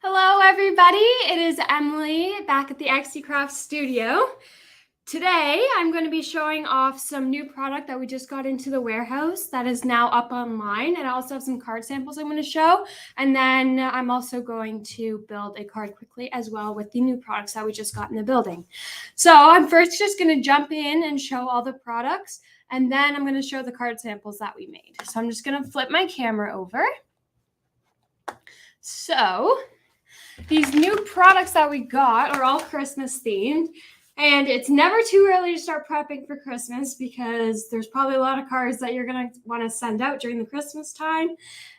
Hello, everybody. It is Emily back at the XD Craft Studio. Today, I'm going to be showing off some new product that we just got into the warehouse that is now up online. And I also have some card samples I'm going to show. And then I'm also going to build a card quickly as well with the new products that we just got in the building. So I'm first just going to jump in and show all the products. And then I'm going to show the card samples that we made. So I'm just going to flip my camera over. So these new products that we got are all Christmas themed, and it's never too early to start prepping for Christmas because there's probably a lot of cards that you're going to want to send out during the Christmas time,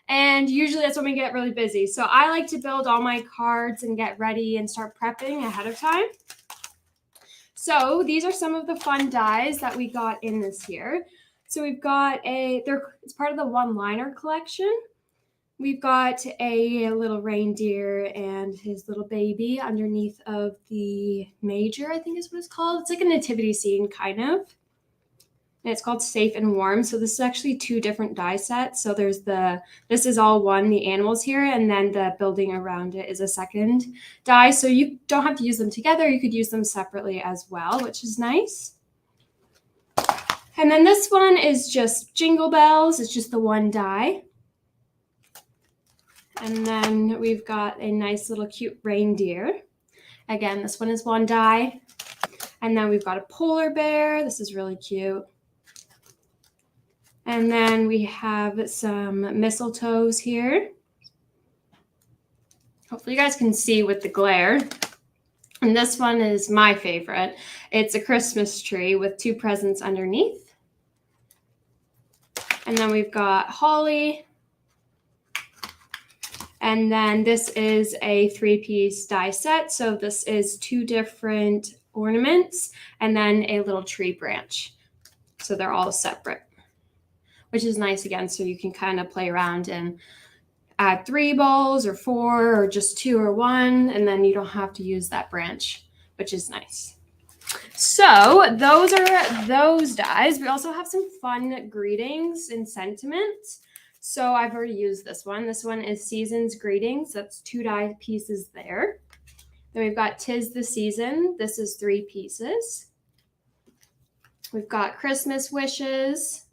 and usually that's when we get really busy. So I like to build all my cards and get ready and start prepping ahead of time. So these are some of the fun dies that we got in this year. So we've got it's part of the one-liner collection. We've got a little reindeer and his little baby underneath of the major, I think is what it's called. It's like a nativity scene, kind of. And it's called Safe and Warm. So this is actually two different die sets. So this is all one, the animals here, and then the building around it is a second die. So you don't have to use them together. You could use them separately as well, which is nice. And then this one is just Jingle Bells. It's just the one die. And then we've got a nice little cute reindeer. Again, this one is one die. And then we've got a polar bear. This is really cute. And then we have some mistletoes here. Hopefully you guys can see with the glare. And this one is my favorite. It's a Christmas tree with two presents underneath. And then we've got holly. And then this is a 3-piece die set. So this is two different ornaments and then a little tree branch. So they're all separate, which is nice again. So you can kind of play around and add 3 balls or 4 or just 2 or 1. And then you don't have to use that branch, which is nice. So those are those dies. We also have some fun greetings and sentiments. So I've already used this one. This one is Season's Greetings. That's 2 die pieces there. Then we've got 'Tis the Season. This is 3 pieces. We've got Christmas Wishes.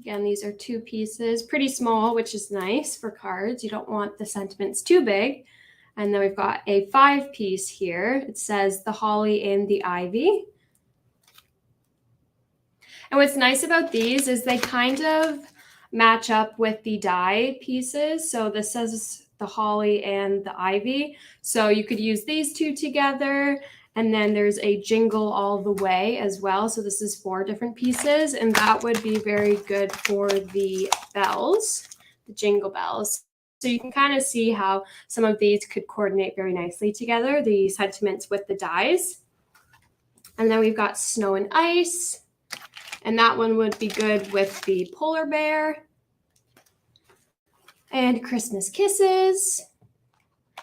Again, these are 2 pieces. Pretty small, which is nice for cards. You don't want the sentiments too big. And then we've got a 5-piece here. It says The Holly and the Ivy. And what's nice about these is they kind of match up with the die pieces. So this says the holly and the ivy. So you could use these 2 together. And then there's a Jingle All the Way as well. So this is 4 different pieces. And that would be very good for the bells, the jingle bells. So you can kind of see how some of these could coordinate very nicely together, the sentiments with the dies. And then we've got Snow and Ice. And that one would be good with the polar bear. And Christmas Kisses.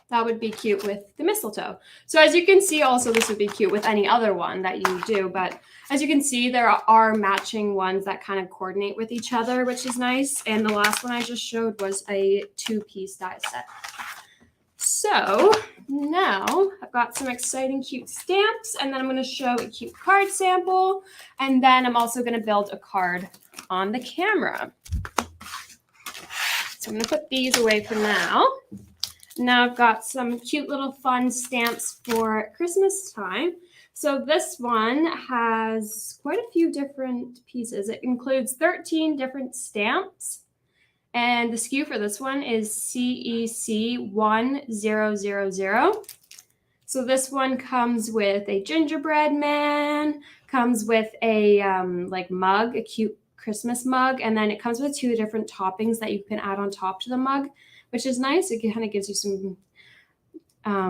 That would be cute with the mistletoe. So as you can see, also this would be cute with any other one that you do. But as you can see, there are matching ones that kind of coordinate with each other, which is nice. And the last one I just showed was a 2-piece die set. So now I've got some exciting cute stamps, and then I'm going to show a cute card sample, and then I'm also going to build a card on the camera. So I'm going to put these away for now. Now I've got some cute little fun stamps for Christmas time. So this one has quite a few different pieces. It includes 13 different stamps. And the SKU for this one is CEC1000. So this one comes with a gingerbread man, comes with a mug, a cute Christmas mug, and then it comes with 2 different toppings that you can add on top to the mug, which is nice. It kind of gives you some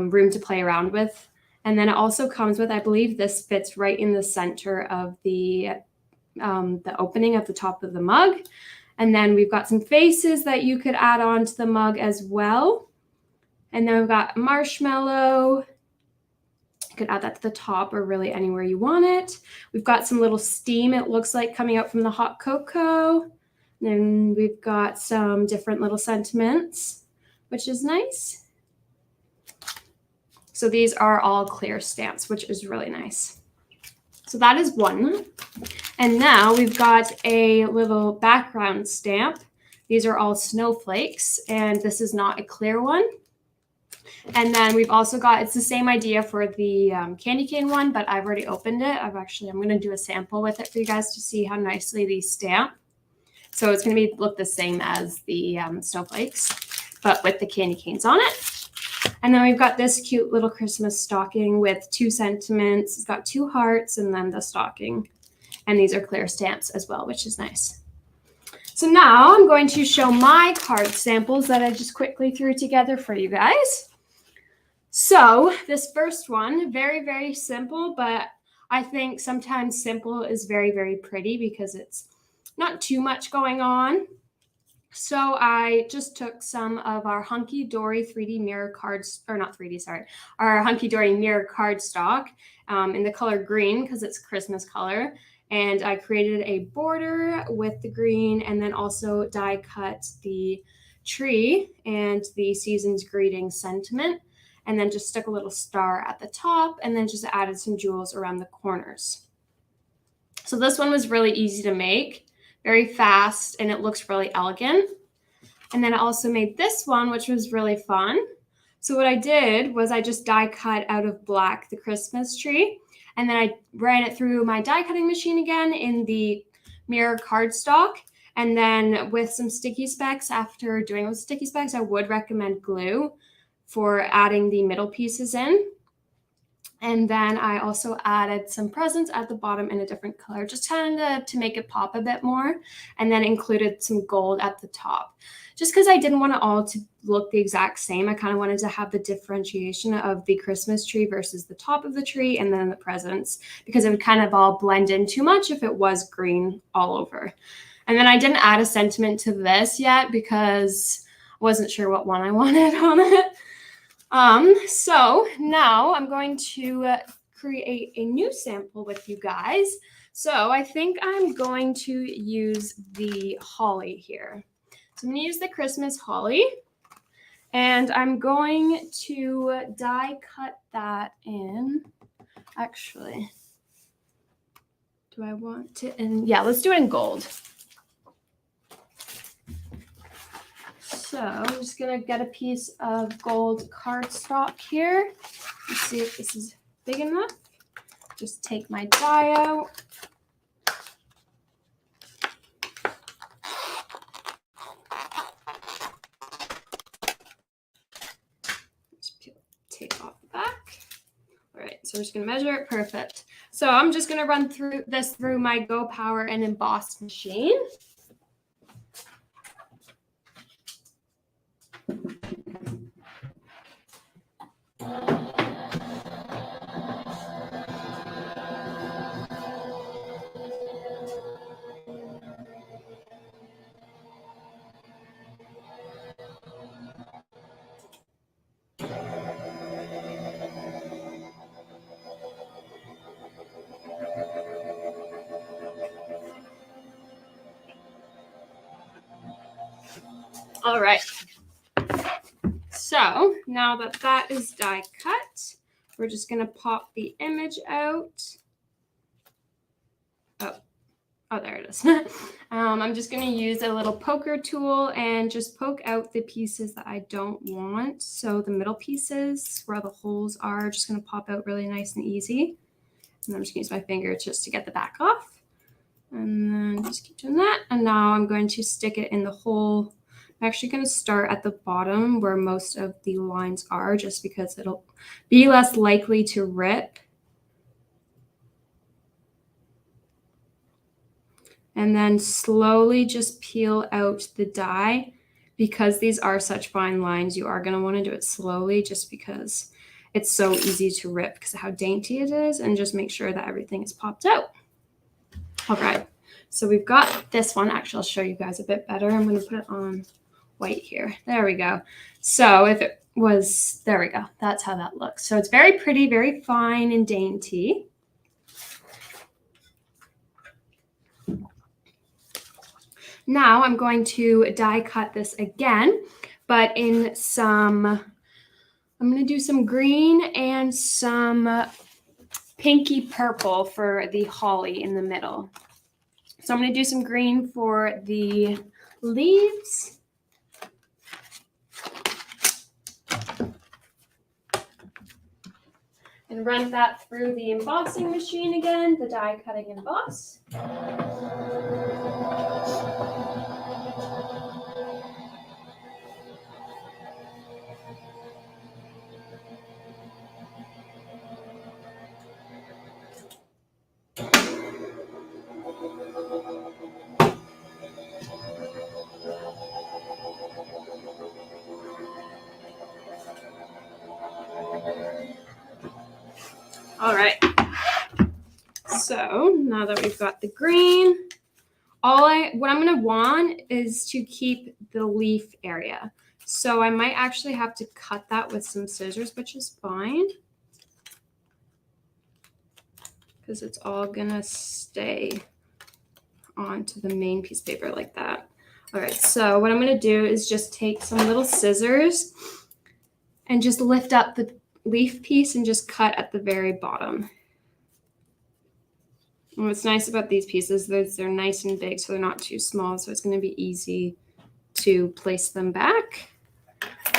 room to play around with. And then it also comes with, I believe this fits right in the center of the opening at the top of the mug. And then we've got some faces that you could add on to the mug as well. And then we've got marshmallow. You could add that to the top or really anywhere you want it. We've got some little steam, it looks like, coming out from the hot cocoa. And then we've got some different little sentiments, which is nice. So these are all clear stamps, which is really nice. So that is one. And now we've got a little background stamp. These are all snowflakes, and this is not a clear one. And then we've also got, it's the same idea for the candy cane one, but I've already opened it. I'm going to do a sample with it for you guys to see how nicely these stamp. So it's going to look the same as the snowflakes, but with the candy canes on it. And then we've got this cute little Christmas stocking with 2 sentiments. It's got 2 hearts and then the stocking. And these are clear stamps as well, which is nice. So now I'm going to show my card samples that I just quickly threw together for you guys. So this first one, very, very simple, but I think sometimes simple is very, very pretty because it's not too much going on. So I just took some of our Hunky Dory 3D mirror cards, or not 3D, sorry, our Hunky Dory mirror cardstock in the color green because it's Christmas color. And I created a border with the green and then also die cut the tree and the season's greeting sentiment. And then just stuck a little star at the top and then just added some jewels around the corners. So this one was really easy to make. Very fast, and it looks really elegant. And then I also made this one, which was really fun. So what I did was I just die cut out of black the Christmas tree, and then I ran it through my die cutting machine again in the mirror cardstock. And then with some sticky specs, after doing those sticky specs, I would recommend glue for adding the middle pieces in. And then I also added some presents at the bottom in a different color, just kind of to make it pop a bit more. And then included some gold at the top, just because I didn't want it all to look the exact same. I kind of wanted to have the differentiation of the Christmas tree versus the top of the tree and then the presents, because it would kind of all blend in too much if it was green all over. And then I didn't add a sentiment to this yet because I wasn't sure what one I wanted on it. So now I'm going to create a new sample with you guys. So I think I'm going to use the holly here. So I'm going to use the Christmas holly, and I'm going to die cut that in. Actually, do I want to? And yeah, let's do it in gold. So I'm just going to get a piece of gold cardstock here. Let's see if this is big enough. Just take my die out. Just take off the back. All right, so we're just going to measure it. Perfect. So I'm just going to run through my Go Power and Emboss machine. All right. So now that that is die cut, we're just going to pop the image out. Oh, there it is. I'm just going to use a little poker tool and just poke out the pieces that I don't want. So the middle pieces where the holes are just going to pop out really nice and easy. And I'm just going to use my finger just to get the back off. And then just keep doing that. And now I'm going to stick it in the hole. I'm actually going to start at the bottom where most of the lines are, just because it'll be less likely to rip. And then slowly just peel out the die. Because these are such fine lines, you are going to want to do it slowly just because it's so easy to rip because of how dainty it is, and just make sure that everything is popped out. All right, so we've got this one. Actually, I'll show you guys a bit better. I'm going to put it on white here. There we go. So if it was, there we go. That's how that looks. So it's very pretty, very fine and dainty. Now I'm going to die cut this again, but in some I'm going to do some green and some pinky purple for the holly in the middle. So I'm going to do some green for the leaves. And run that through the embossing machine again, the die cutting emboss. All right. So now that we've got the green, what I'm going to want is to keep the leaf area. So I might actually have to cut that with some scissors, which is fine, because it's all going to stay onto the main piece of paper like that. All right, so what I'm going to do is just take some little scissors and just lift up the leaf piece and just cut at the very bottom. And what's nice about these pieces is they're nice and big, so they're not too small, so it's going to be easy to place them back.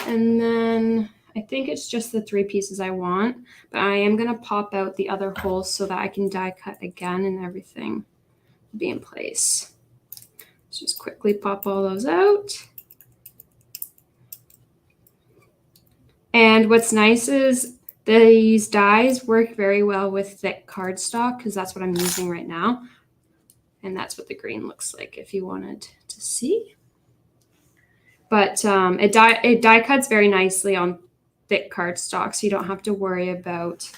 And then I think it's just the 3 pieces I want, but I am going to pop out the other holes so that I can die cut again and everything will be in place. Let's just quickly pop all those out. And what's nice is these dies work very well with thick cardstock, because that's what I'm using right now. And that's what the green looks like if you wanted to see. But it die cuts very nicely on thick cardstock, so you don't have to worry about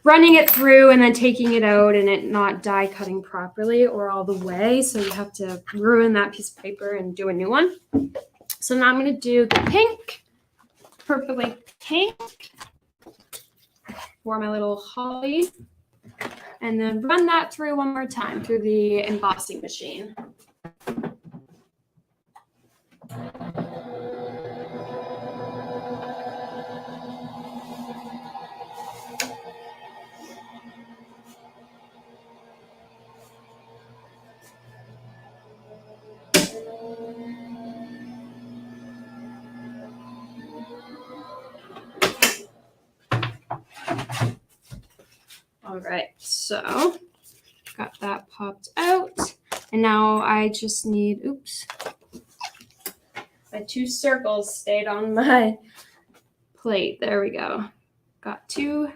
running it through and then taking it out and it not die cutting properly or all the way. So you have to ruin that piece of paper and do a new one. So now I'm going to do the pink, purpley pink for my little holly, and then run that through one more time through the embossing machine. All right, so got that popped out, and now I just need, oops, my 2 circles stayed on my plate. There we go. Got 2.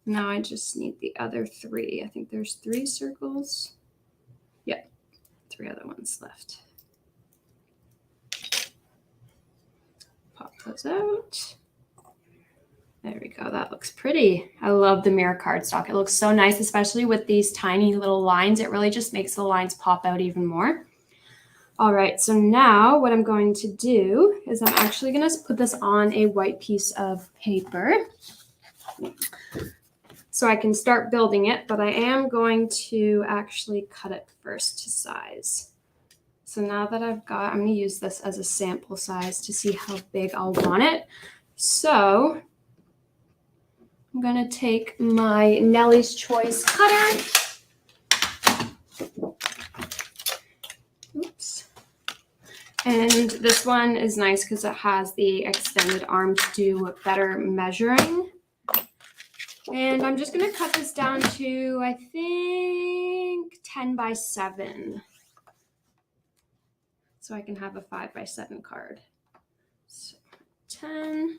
Now I just need the other 3. I think there's 3 circles. Yep, 3 other ones left. Pop those out. There we go. That looks pretty. I love the mirror cardstock. It looks so nice, especially with these tiny little lines. It really just makes the lines pop out even more. All right, so now what I'm going to do is I'm actually going to put this on a white piece of paper so I can start building it, but I am going to actually cut it first to size. So now that I'm going to use this as a sample size to see how big I'll want it. So I'm going to take my Nellie's Choice cutter. Oops. And this one is nice because it has the extended arm to do better measuring. And I'm just going to cut this down to, I think, 10 by 7. So I can have a 5 by 7 card. So 10.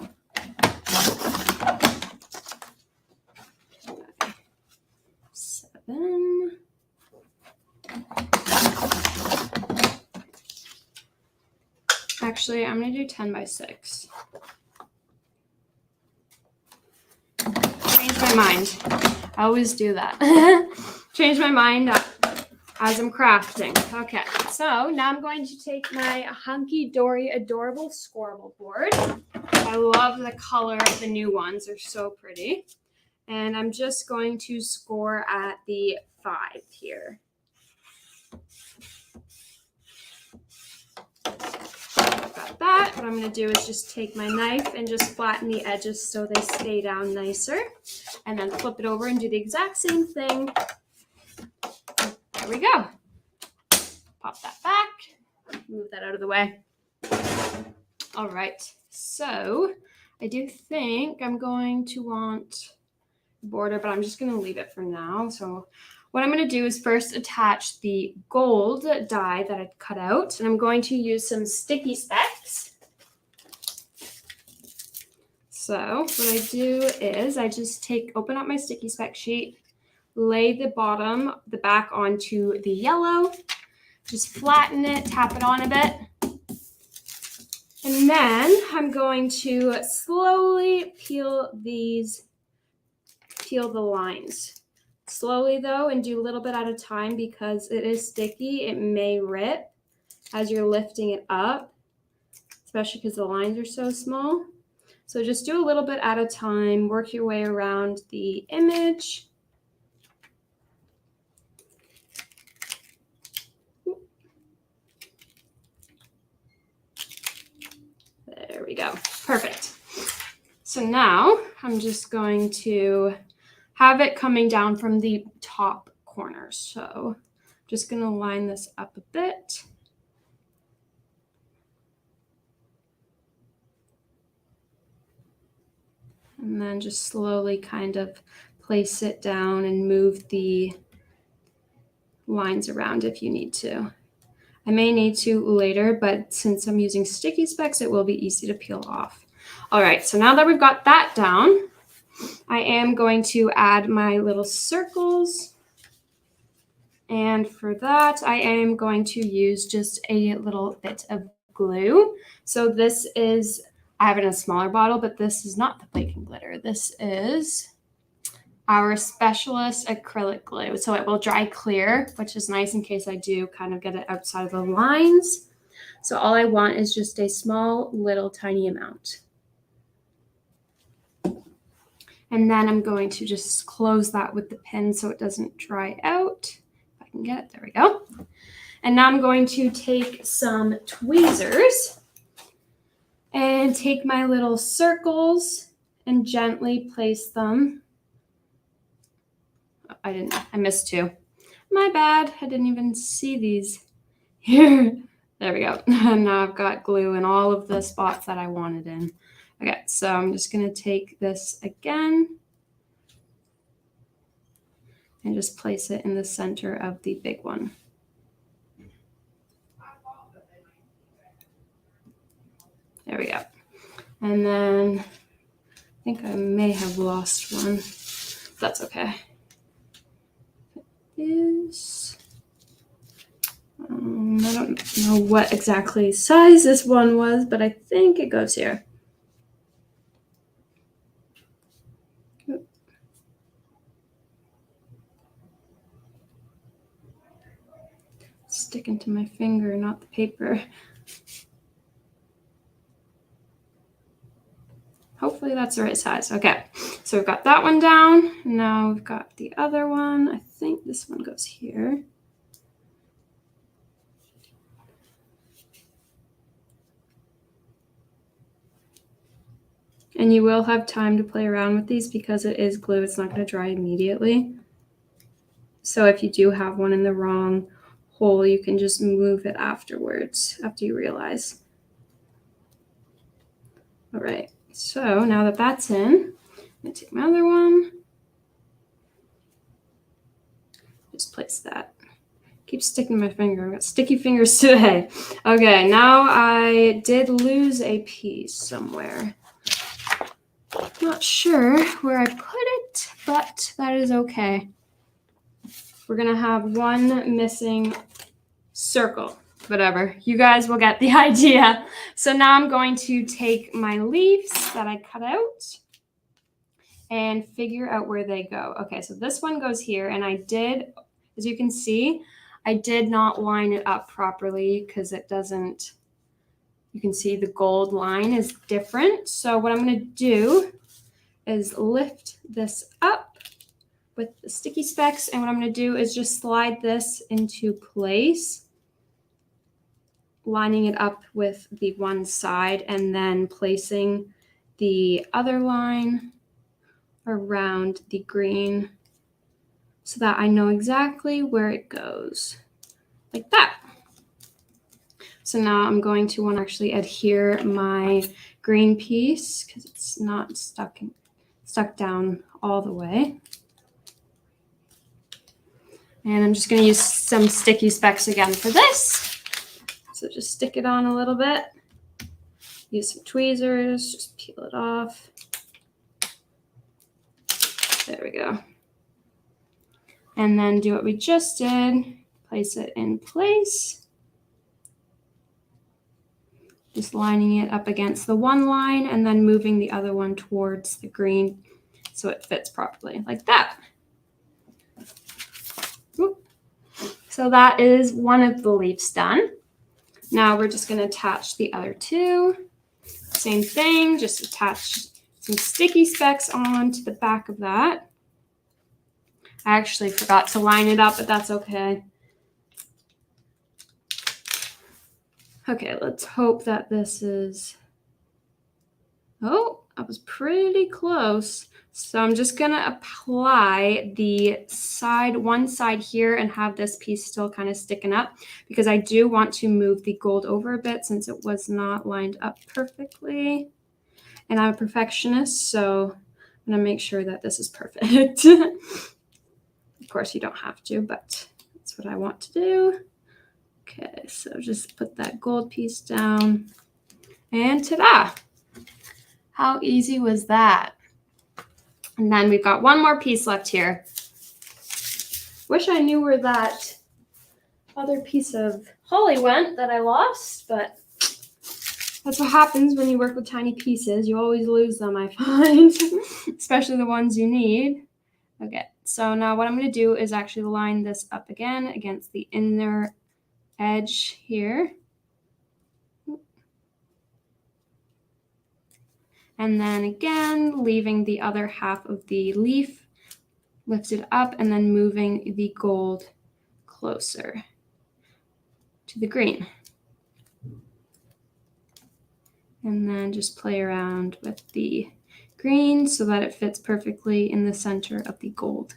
7. Actually, I'm going to do 10 by 6. Change my mind. I always do that. Change my mind as I'm crafting. Okay, so now I'm going to take my Hunky Dory Adorable Scorable board. I love the color of the new ones. They're so pretty. And I'm just going to score at the 5 here. got that. What I'm going to do is just take my knife and just flatten the edges so they stay down nicer. And then flip it over and do the exact same thing. There we go. Pop that back. Move that out of the way. All right. So I do think I'm going to want border, but I'm just going to leave it for now. So what I'm going to do is first attach the gold die that I cut out, and I'm going to use some sticky specs. So what I do is I just open up my sticky spec sheet, lay the back onto the yellow, just flatten it, tap it on a bit. And then I'm going to slowly peel the lines. Slowly though, and do a little bit at a time because it is sticky. It may rip as you're lifting it up, especially because the lines are so small. So just do a little bit at a time, work your way around the image. There we go. Perfect. So now I'm just going to have it coming down from the top corner. So I'm just going to line this up a bit. And then just slowly kind of place it down and move the lines around if you need to. I may need to later, but since I'm using sticky specs, it will be easy to peel off. All right, so now that we've got that down, I am going to add my little circles. And for that, I am going to use just a little bit of glue. So this is, I have it in a smaller bottle, but this is not the baking glitter. This is our Specialist acrylic glue. So it will dry clear, which is nice in case I do kind of get it outside of the lines. So all I want is just a small, little, tiny amount. And then I'm going to just close that with the pin so it doesn't dry out. If I can get it, there we go. And now I'm going to take some tweezers and take my little circles and gently place them. I missed two. My bad, I didn't even see these here. There we go. And now I've got glue in all of the spots that I wanted in. Okay, so I'm just gonna take this again and just place it in the center of the big one. There we go. And then I think I may have lost one. That's okay. Is I don't know what exactly size this one was, but I think it goes here. Sticking to my finger, not the paper. Hopefully that's the right size. Okay, so we've got that one down. Now we've got the other one. I think this one goes here. And you will have time to play around with these because it is glue. It's not going to dry immediately. So if you do have one in the wrong hole, you can just move it afterwards, after you realize. All right, so now that that's in, I'm going to take my other one. Just place that. Keep sticking my finger. I've got sticky fingers today. Okay, now I did lose a piece somewhere. Not sure where I put it, but that is okay. We're gonna have one missing circle, whatever. You guys will get the idea. So now I'm going to take my leaves that I cut out and figure out where they go. Okay, so this one goes here, and I did, as you can see, I did not line it up properly because it doesn't, you can see the gold line is different. So what I'm gonna do is lift this up with the sticky specs, and what I'm going to do is just slide this into place lining it up with the one side and then placing the other line around the green so that I know exactly where it goes, like that. So now I'm going to want to actually adhere my green piece because it's not stuck down all the way. And I'm just going to use some sticky specs again for this. So just stick it on a little bit. Use some tweezers, just peel it off. There we go. And then do what we just did. Place it in place. Just lining it up against the one line and then moving the other one towards the green so it fits properly, like that. So that is one of the leaves done. Now we're just going to attach the other two. Same thing, just attach some sticky specs onto the back of that. I actually forgot to line it up, but that's okay. Okay, let's hope that this is... Oh, I was pretty close. So I'm just going to apply the one side here and have this piece still kind of sticking up because I do want to move the gold over a bit since it was not lined up perfectly. And I'm a perfectionist, so I'm going to make sure that this is perfect. Of course, you don't have to, but that's what I want to do. Okay, so just put that gold piece down. And ta-da! How easy was that? And then we've got one more piece left here. Wish I knew where that other piece of holly went that I lost, but that's what happens when you work with tiny pieces. You always lose them, I find, especially the ones you need. Okay, so now what I'm going to do is actually line this up again against the inner edge here. And then again, leaving the other half of the leaf lifted up and then moving the gold closer to the green. And then just play around with the green so that it fits perfectly in the center of the gold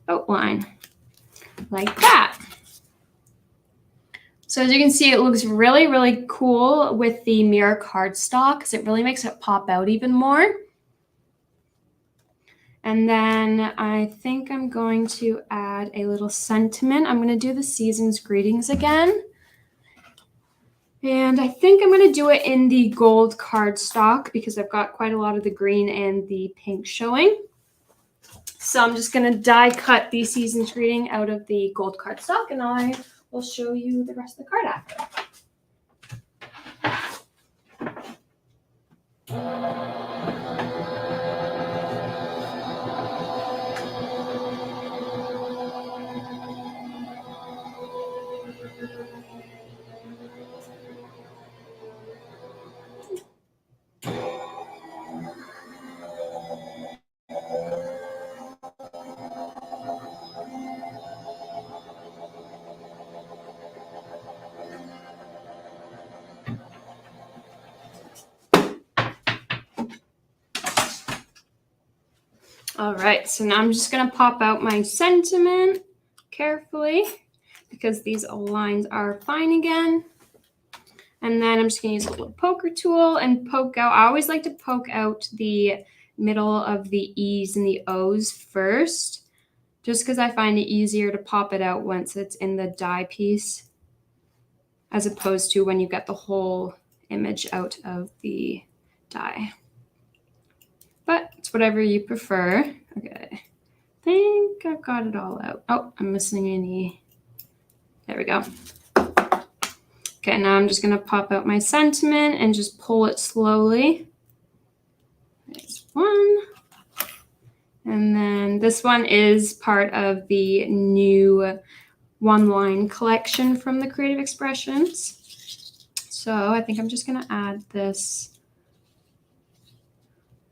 outline, like that. So as you can see, it looks really, really cool with the mirror cardstock because it really makes it pop out even more. And then I think I'm going to add a little sentiment. I'm going to do the season's greetings again. And I think I'm going to do it in the gold cardstock because I've got quite a lot of the green and the pink showing. So I'm just going to die cut the season's greeting out of the gold cardstock and I will show you the rest of the card after. All right, so now I'm just going to pop out my sentiment carefully because these lines are fine again. And then I'm just going to use a little poker tool and poke out. I always like to poke out the middle of the E's and the O's first, just because I find it easier to pop it out once it's in the die piece, as opposed to when you get the whole image out of the die. But it's whatever you prefer. Okay, I think I've got it all out. Oh, I'm missing an E. There we go. Okay, now I'm just going to pop out my sentiment and just pull it slowly. There's one. And then this one is part of the new one-line collection from the Creative Expressions. So I think I'm just going to add this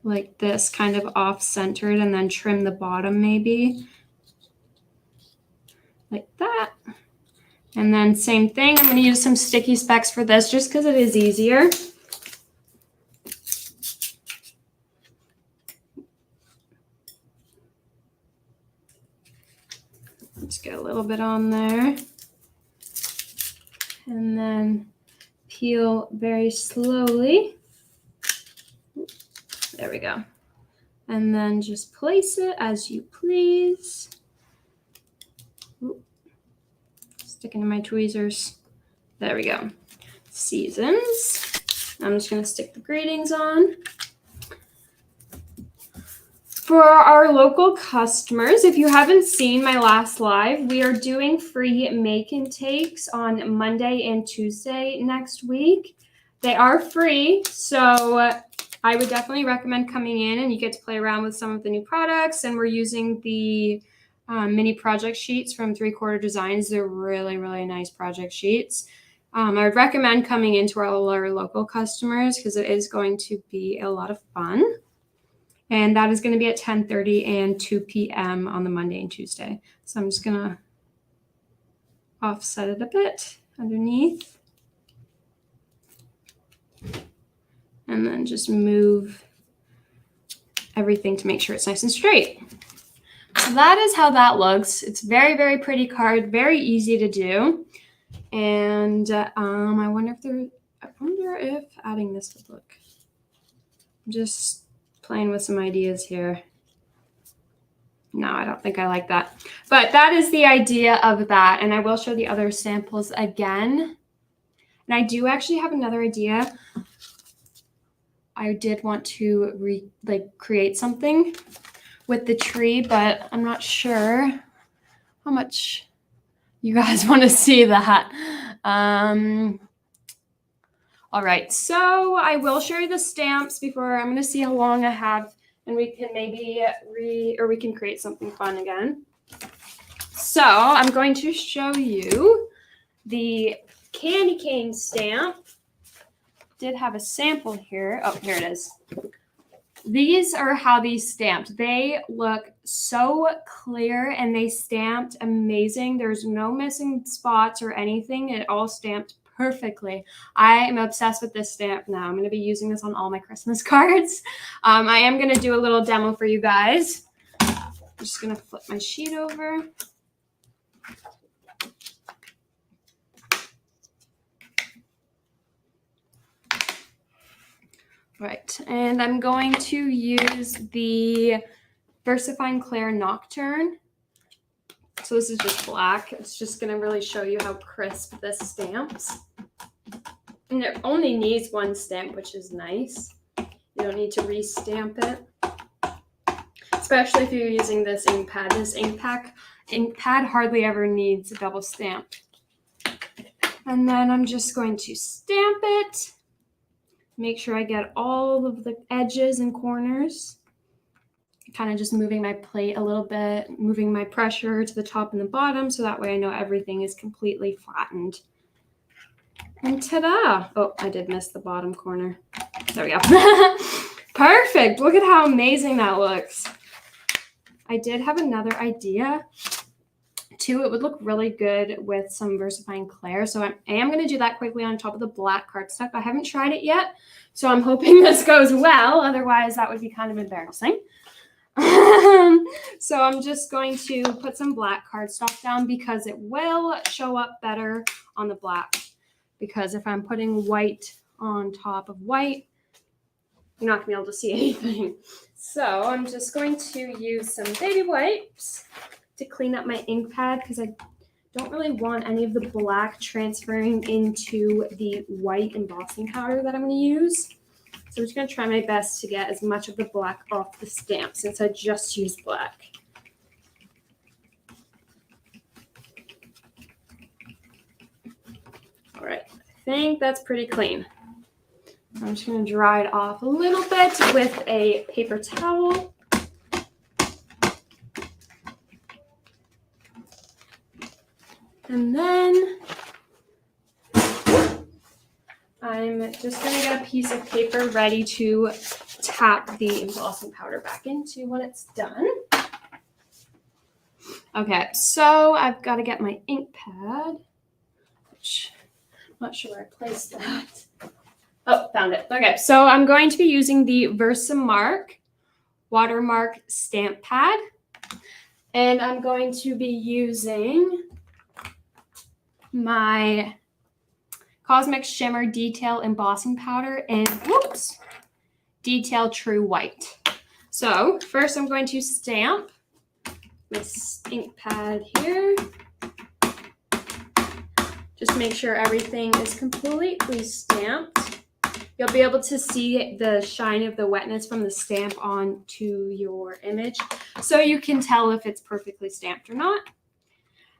like this, kind of off-centered, and then trim the bottom maybe. Like that. And then same thing, I'm going to use some sticky specs for this just because it is easier. Just get a little bit on there. And then peel very slowly. There we go. And then just place it as you please. Ooh. Sticking to my tweezers. There we go. Seasons. I'm just going to stick the gratings on. For our local customers, if you haven't seen my last live, we are doing free make and takes on Monday and Tuesday next week. They are free, so I would definitely recommend coming in and you get to play around with some of the new products. And we're using the mini project sheets from 3/4 Designs. They're really, really nice project sheets. I would recommend coming into our local customers because it is going to be a lot of fun. And that is going to be at 10:30 and 2 p.m. on the Monday and Tuesday. So I'm just going to offset it a bit underneath. And then just move everything to make sure it's nice and straight. So that is how that looks. It's very, very pretty card, very easy to do. And I wonder if adding this would look. Just playing with some ideas here. No, I don't think I like that. But that is the idea of that. And I will show the other samples again. And I do actually have another idea. I did want to create something with the tree, but I'm not sure how much you guys want to see that. All right, so I will show you the stamps before. I'm going to see how long I have, and we can maybe we can create something fun again. So I'm going to show you the candy cane stamp. Did have a sample here. Oh, here it is. These are how these stamped. They look so clear and they stamped amazing. There's no missing spots or anything. It all stamped perfectly. I am obsessed with this stamp now. I'm going to be using this on all my Christmas cards. I am going to do a little demo for you guys. I'm just going to flip my sheet over. Right, and I'm going to use the VersaFine Clair Nocturne. So this is just black. It's just going to really show you how crisp this stamps. And it only needs one stamp, which is nice. You don't need to re-stamp it. Especially if you're using this ink pad. This ink pad hardly ever needs a double stamp. And then I'm just going to stamp it. Make sure I get all of the edges and corners. Kind of just moving my plate a little bit, moving my pressure to the top and the bottom, so that way I know everything is completely flattened. And ta-da! Oh, I did miss the bottom corner. There we go. Perfect! Look at how amazing that looks. I did have another idea too. It would look really good with some VersaFine Clair. So I am going to do that quickly on top of the black cardstock. I haven't tried it yet, so I'm hoping this goes well. Otherwise, that would be kind of embarrassing. So I'm just going to put some black cardstock down because it will show up better on the black. Because if I'm putting white on top of white, you're not going to be able to see anything. So I'm just going to use some baby wipes to clean up my ink pad because I don't really want any of the black transferring into the white embossing powder that I'm going to use. So I'm just going to try my best to get as much of the black off the stamp since I just used black. All right, I think that's pretty clean. I'm just going to dry it off a little bit with a paper towel. And then I'm just going to get a piece of paper ready to tap the embossing powder back into when it's done. Okay, so I've got to get my ink pad. Ouch. Not sure where I placed that. Oh, found it. Okay, so I'm going to be using the Versamark Watermark Stamp Pad. And I'm going to be using my Cosmic Shimmer Detail Embossing Powder in, Detail True White. So first I'm going to stamp this ink pad here. Just make sure everything is completely stamped. You'll be able to see the shine of the wetness from the stamp onto your image, so you can tell if it's perfectly stamped or not.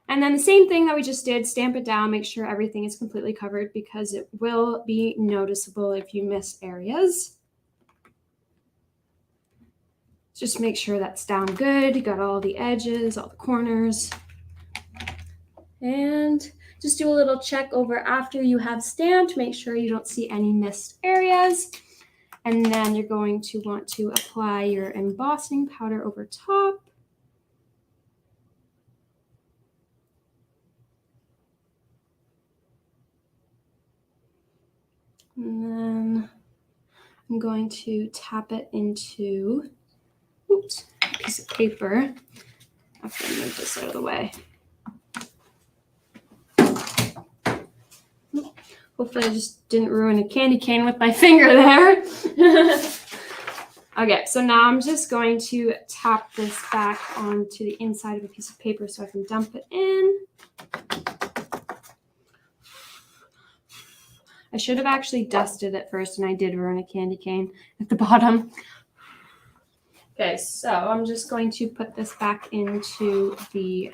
And then the same thing that we just did, stamp it down, make sure everything is completely covered because it will be noticeable if you miss areas. Just make sure that's down good. You got all the edges, all the corners. And just do a little check over after you have stamped. Make sure you don't see any missed areas. And then you're going to want to apply your embossing powder over top. And then I'm going to tap it into, a piece of paper. I have to move this out of the way. Hopefully I just didn't ruin a candy cane with my finger there. Okay, so now I'm just going to tap this back onto the inside of a piece of paper so I can dump it in. I should have actually dusted it first, and I did ruin a candy cane at the bottom. Okay, so I'm just going to put this back into the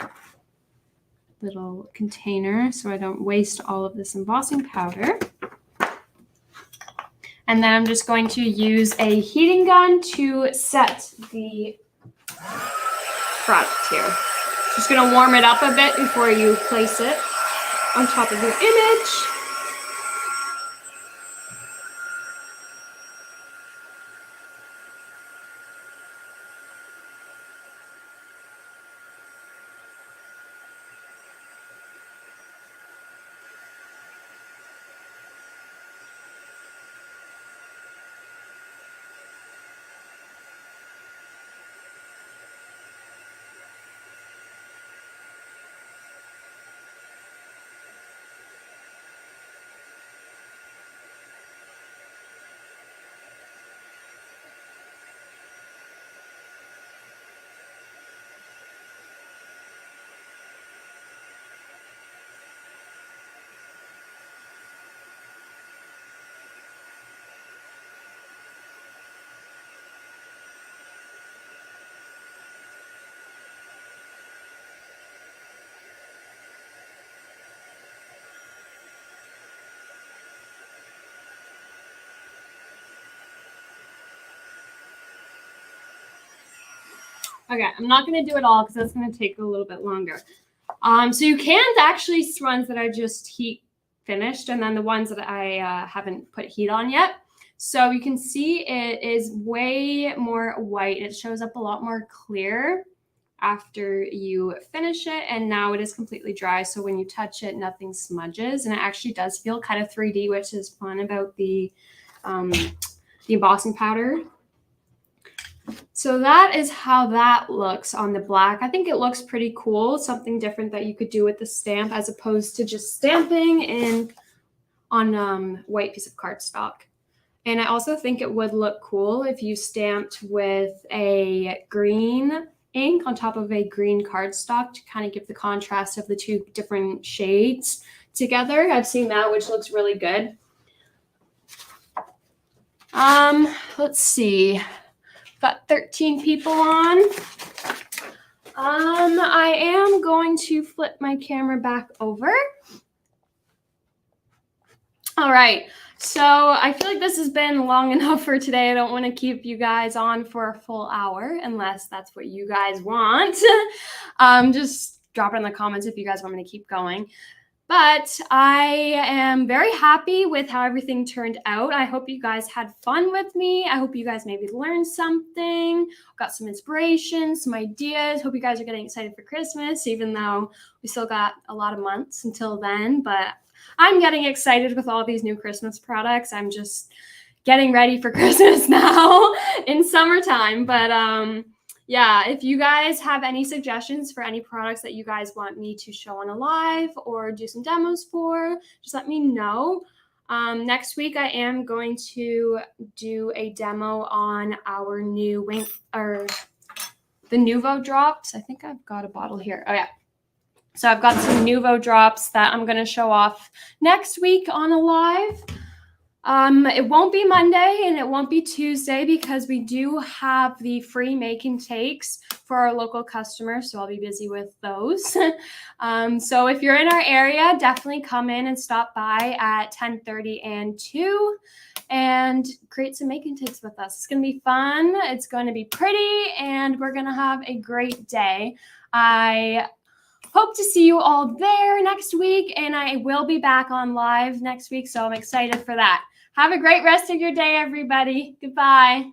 little container so I don't waste all of this embossing powder. And then I'm just going to use a heating gun to set the product here. Just going to warm it up a bit before you place it on top of your image. Okay, I'm not going to do it all because that's going to take a little bit longer. So you can actually see ones that are just heat finished, and then the ones that I haven't put heat on yet. So you can see it is way more white. It shows up a lot more clear after you finish it, and now it is completely dry. So when you touch it, nothing smudges, and it actually does feel kind of 3D, which is fun about the embossing powder. So that is how that looks on the black. I think it looks pretty cool, something different that you could do with the stamp as opposed to just stamping in on white piece of cardstock. And I also think it would look cool if you stamped with a green ink on top of a green cardstock to kind of give the contrast of the two different shades together. I've seen that, which looks really good. Let's see. Got 13 people on. I am going to flip my camera back over. All right, so I feel like this has been long enough for today. I don't want to keep you guys on for a full hour unless that's what you guys want. Just drop it in the comments if you guys want me to keep going. But I am very happy with how everything turned out. I hope you guys had fun with me. I hope you guys maybe learned something, got some inspiration, some ideas. Hope you guys are getting excited for Christmas, even though we still got a lot of months until then. But I'm getting excited with all these new Christmas products. I'm just getting ready for Christmas now in summertime. But yeah, if you guys have any suggestions for any products that you guys want me to show on a live or do some demos for, just let me know. Next week, I am going to do a demo on our new the Nuvo drops. I think I've got a bottle here. Oh yeah. So I've got some Nuvo drops that I'm going to show off next week on a live. It won't be Monday and it won't be Tuesday because we do have the free make and takes for our local customers, so I'll be busy with those. So if you're in our area, definitely come in and stop by at 10:30 and 2 and create some make and takes with us. It's going to be fun. It's going to be pretty and we're going to have a great day. I hope to see you all there next week, and I will be back on live next week, so I'm excited for that. Have a great rest of your day, everybody. Goodbye.